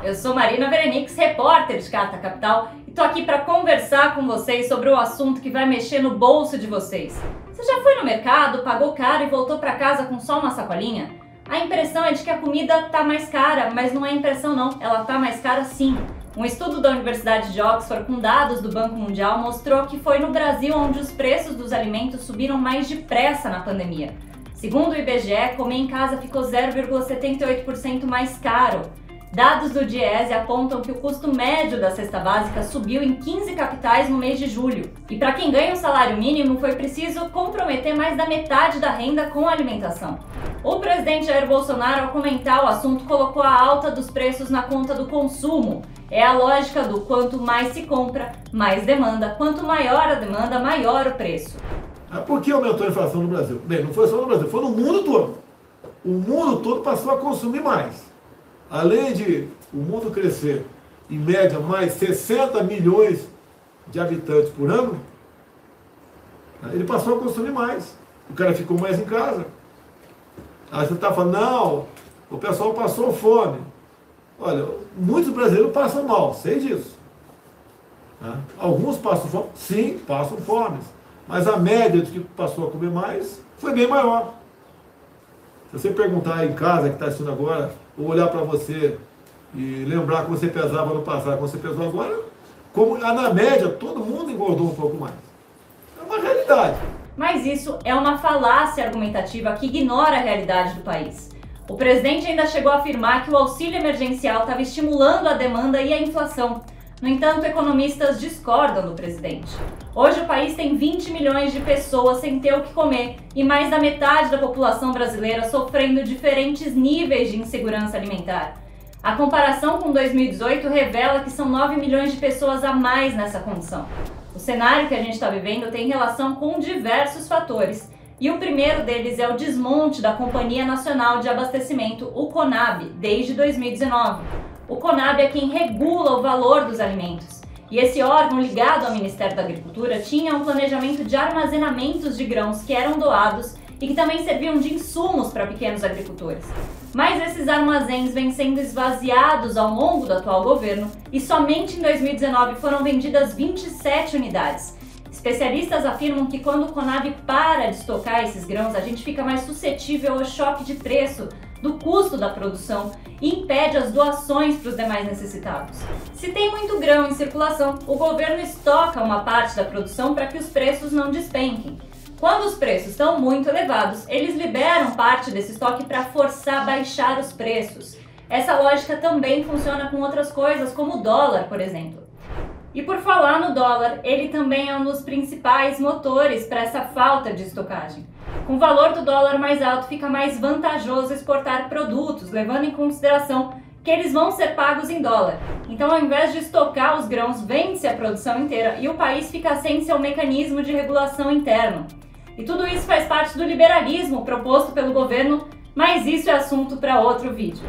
eu sou Marina Verenix, repórter de Carta Capital, e tô aqui para conversar com vocês sobre o assunto que vai mexer no bolso de vocês. Você já foi no mercado, pagou caro e voltou para casa com só uma sacolinha? A impressão é de que a comida tá mais cara, mas não é impressão não, ela tá mais cara sim. Um estudo da Universidade de Oxford com dados do Banco Mundial mostrou que foi no Brasil onde os preços dos alimentos subiram mais depressa na pandemia. Segundo o IBGE, comer em casa ficou 0,78% mais caro. Dados do Diese apontam que o custo médio da cesta básica subiu em 15 capitais no mês de julho. E para quem ganha o salário mínimo, foi preciso comprometer mais da metade da renda com a alimentação. O presidente Jair Bolsonaro, ao comentar o assunto, colocou a alta dos preços na conta do consumo. É a lógica do quanto mais se compra, mais demanda. Quanto maior a demanda, maior o preço. Por que aumentou a inflação no Brasil? Bem, não foi só no Brasil, foi no mundo todo. O mundo todo passou a consumir mais. Além de o mundo crescer, em média, mais 60 milhões de habitantes por ano, ele passou a consumir mais. O cara ficou mais em casa. Aí você está falando, não, o pessoal passou fome. Olha, muitos brasileiros passam mal, sei disso. Alguns passam fome, sim, passam fome. Mas a média de que passou a comer mais foi bem maior. Se você perguntar aí em casa, que está assistindo agora, ou olhar para você e lembrar que você pesava no passado, que você pesou agora, como na média todo mundo engordou um pouco mais. É uma realidade. Mas isso é uma falácia argumentativa que ignora a realidade do país. O presidente ainda chegou a afirmar que o auxílio emergencial estava estimulando a demanda e a inflação. No entanto, economistas discordam do presidente. Hoje o país tem 20 milhões de pessoas sem ter o que comer e mais da metade da população brasileira sofrendo diferentes níveis de insegurança alimentar. A comparação com 2018 revela que são 9 milhões de pessoas a mais nessa condição. O cenário que a gente está vivendo tem relação com diversos fatores, e o primeiro deles é o desmonte da Companhia Nacional de Abastecimento, o CONAB, desde 2019. O CONAB é quem regula o valor dos alimentos. E esse órgão ligado ao Ministério da Agricultura tinha um planejamento de armazenamentos de grãos que eram doados e que também serviam de insumos para pequenos agricultores. Mas esses armazéns vêm sendo esvaziados ao longo do atual governo e somente em 2019 foram vendidas 27 unidades. Especialistas afirmam que quando o CONAB para de estocar esses grãos, a gente fica mais suscetível ao choque de preço do custo da produção e impede as doações para os demais necessitados. Se tem muito grão em circulação, o governo estoca uma parte da produção para que os preços não despenquem. Quando os preços estão muito elevados, eles liberam parte desse estoque para forçar a baixar os preços. Essa lógica também funciona com outras coisas, como o dólar, por exemplo. E por falar no dólar, ele também é um dos principais motores para essa falta de estocagem. Com o valor do dólar mais alto, fica mais vantajoso exportar produtos, levando em consideração que eles vão ser pagos em dólar. Então, ao invés de estocar os grãos, vende-se a produção inteira e o país fica sem seu mecanismo de regulação interno. E tudo isso faz parte do liberalismo proposto pelo governo, mas isso é assunto para outro vídeo.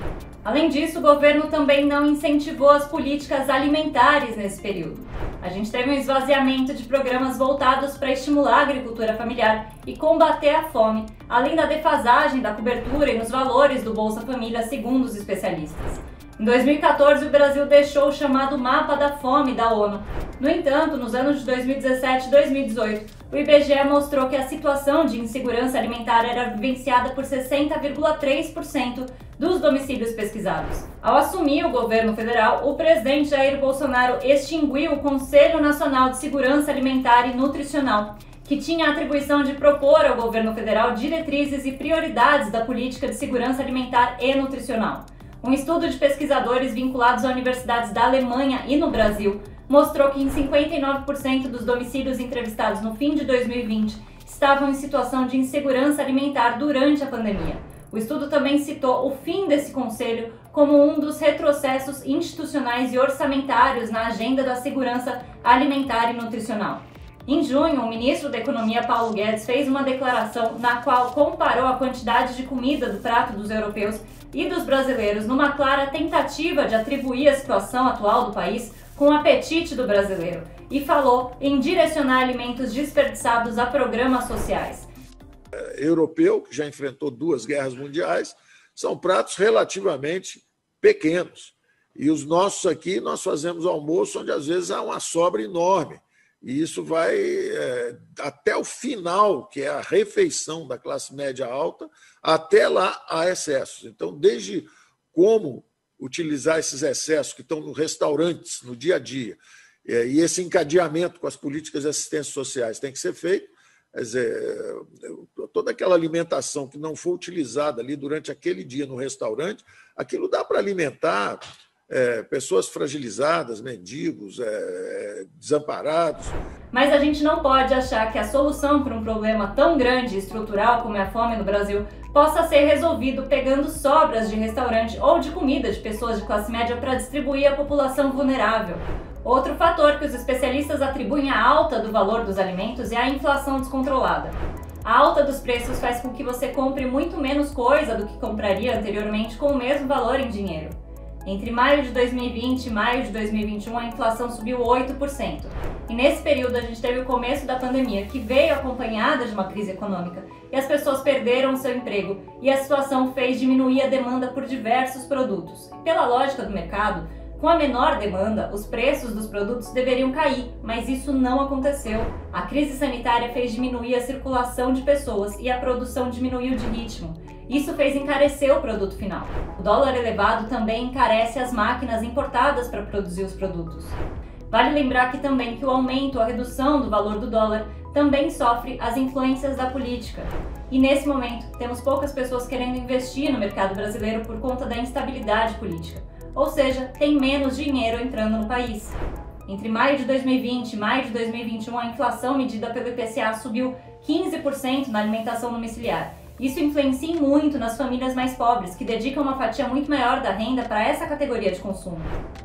Além disso, o governo também não incentivou as políticas alimentares nesse período. A gente teve um esvaziamento de programas voltados para estimular a agricultura familiar e combater a fome, além da defasagem da cobertura e nos valores do Bolsa Família, segundo os especialistas. Em 2014, o Brasil deixou o chamado Mapa da Fome da ONU. No entanto, nos anos de 2017 e 2018, o IBGE mostrou que a situação de insegurança alimentar era vivenciada por 60,3% dos domicílios pesquisados. Ao assumir o governo federal, o presidente Jair Bolsonaro extinguiu o Conselho Nacional de Segurança Alimentar e Nutricional, que tinha a atribuição de propor ao governo federal diretrizes e prioridades da política de segurança alimentar e nutricional. Um estudo de pesquisadores vinculados a universidades da Alemanha e no Brasil mostrou que em 59% dos domicílios entrevistados no fim de 2020 estavam em situação de insegurança alimentar durante a pandemia. O estudo também citou o fim desse conselho como um dos retrocessos institucionais e orçamentários na agenda da segurança alimentar e nutricional. Em junho, o ministro da Economia, Paulo Guedes, fez uma declaração na qual comparou a quantidade de comida do prato dos europeus e dos brasileiros numa clara tentativa de atribuir a situação atual do país com o apetite do brasileiro e falou em direcionar alimentos desperdiçados a programas sociais. Europeu, que já enfrentou 2 guerras mundiais, são pratos relativamente pequenos. E os nossos aqui, nós fazemos almoço onde às vezes há uma sobra enorme. E isso vai até o final, que é a refeição da classe média alta, até lá há excessos. Então, desde como utilizar esses excessos que estão nos restaurantes, no dia a dia, e esse encadeamento com as políticas de assistência sociais tem que ser feito. Quer dizer, toda aquela alimentação que não for utilizada ali durante aquele dia no restaurante, aquilo dá para alimentar pessoas fragilizadas, mendigos, desamparados. Mas a gente não pode achar que a solução para um problema tão grande e estrutural como é a fome no Brasil possa ser resolvido pegando sobras de restaurante ou de comida de pessoas de classe média para distribuir à população vulnerável. Outro fator que os especialistas atribuem à alta do valor dos alimentos é a inflação descontrolada. A alta dos preços faz com que você compre muito menos coisa do que compraria anteriormente com o mesmo valor em dinheiro. Entre maio de 2020 e maio de 2021, a inflação subiu 8%. E nesse período a gente teve o começo da pandemia, que veio acompanhada de uma crise econômica, e as pessoas perderam o seu emprego, e a situação fez diminuir a demanda por diversos produtos. E pela lógica do mercado, com a menor demanda, os preços dos produtos deveriam cair, mas isso não aconteceu. A crise sanitária fez diminuir a circulação de pessoas e a produção diminuiu de ritmo. Isso fez encarecer o produto final. O dólar elevado também encarece as máquinas importadas para produzir os produtos. Vale lembrar aqui também que o aumento ou a redução do valor do dólar também sofre as influências da política. E nesse momento, temos poucas pessoas querendo investir no mercado brasileiro por conta da instabilidade política. Ou seja, tem menos dinheiro entrando no país. Entre maio de 2020 e maio de 2021, a inflação medida pelo IPCA subiu 15% na alimentação domiciliar. Isso influencia muito nas famílias mais pobres, que dedicam uma fatia muito maior da renda para essa categoria de consumo.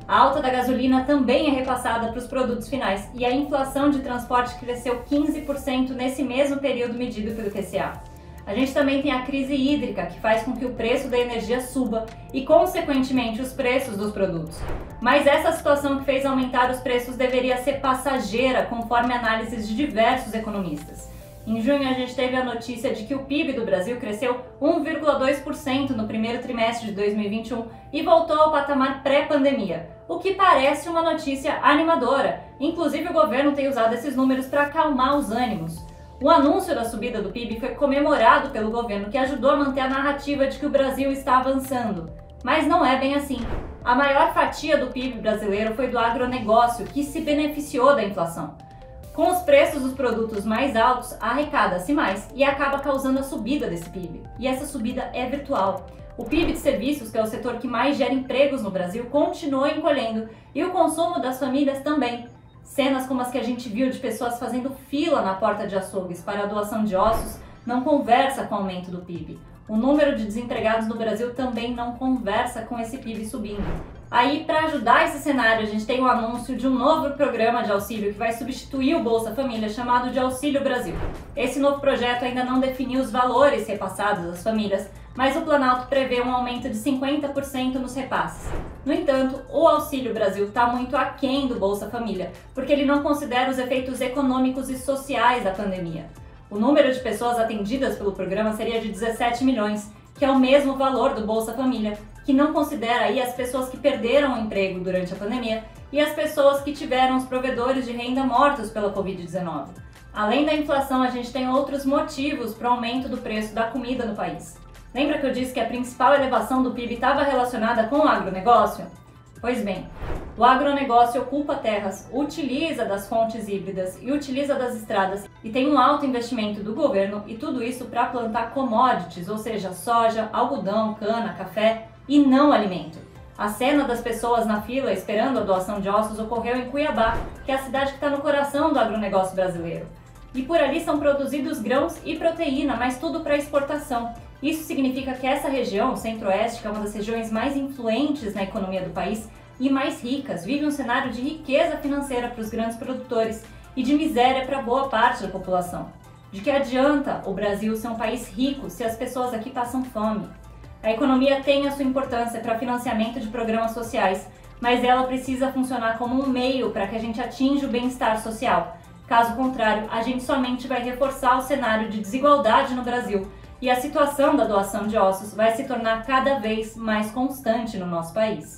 A alta da gasolina também é repassada para os produtos finais e a inflação de transporte cresceu 15% nesse mesmo período medido pelo IPCA. A gente também tem a crise hídrica, que faz com que o preço da energia suba e, consequentemente, os preços dos produtos. Mas essa situação que fez aumentar os preços deveria ser passageira, conforme análises de diversos economistas. Em junho, a gente teve a notícia de que o PIB do Brasil cresceu 1,2% no primeiro trimestre de 2021 e voltou ao patamar pré-pandemia, o que parece uma notícia animadora. Inclusive, o governo tem usado esses números para acalmar os ânimos. O anúncio da subida do PIB foi comemorado pelo governo, que ajudou a manter a narrativa de que o Brasil está avançando. Mas não é bem assim. A maior fatia do PIB brasileiro foi do agronegócio, que se beneficiou da inflação. Com os preços dos produtos mais altos, arrecada-se mais e acaba causando a subida desse PIB. E essa subida é virtual. O PIB de serviços, que é o setor que mais gera empregos no Brasil, continua encolhendo e o consumo das famílias também. Cenas como as que a gente viu de pessoas fazendo fila na porta de açougues para a doação de ossos não conversa com o aumento do PIB. O número de desempregados no Brasil também não conversa com esse PIB subindo. Aí, para ajudar esse cenário, a gente tem o anúncio de um novo programa de auxílio que vai substituir o Bolsa Família, chamado de Auxílio Brasil. Esse novo projeto ainda não definiu os valores repassados às famílias, mas o Planalto prevê um aumento de 50% nos repasses. No entanto, o Auxílio Brasil está muito aquém do Bolsa Família, porque ele não considera os efeitos econômicos e sociais da pandemia. O número de pessoas atendidas pelo programa seria de 17 milhões, que é o mesmo valor do Bolsa Família, que não considera aí as pessoas que perderam o emprego durante a pandemia e as pessoas que tiveram os provedores de renda mortos pela Covid-19. Além da inflação, a gente tem outros motivos para o aumento do preço da comida no país. Lembra que eu disse que a principal elevação do PIB estava relacionada com o agronegócio? Pois bem, o agronegócio ocupa terras, utiliza das fontes híbridas e utiliza das estradas e tem um alto investimento do governo e tudo isso para plantar commodities, ou seja, soja, algodão, cana, café e não alimento. A cena das pessoas na fila esperando a doação de ossos ocorreu em Cuiabá, que é a cidade que está no coração do agronegócio brasileiro. E por ali são produzidos grãos e proteína, mas tudo para exportação. Isso significa que essa região, o Centro-Oeste, que é uma das regiões mais influentes na economia do país e mais ricas, vive um cenário de riqueza financeira para os grandes produtores e de miséria para boa parte da população. De que adianta o Brasil ser um país rico se as pessoas aqui passam fome? A economia tem a sua importância para financiamento de programas sociais, mas ela precisa funcionar como um meio para que a gente atinja o bem-estar social. Caso contrário, a gente somente vai reforçar o cenário de desigualdade no Brasil e a situação da doação de ossos vai se tornar cada vez mais constante no nosso país.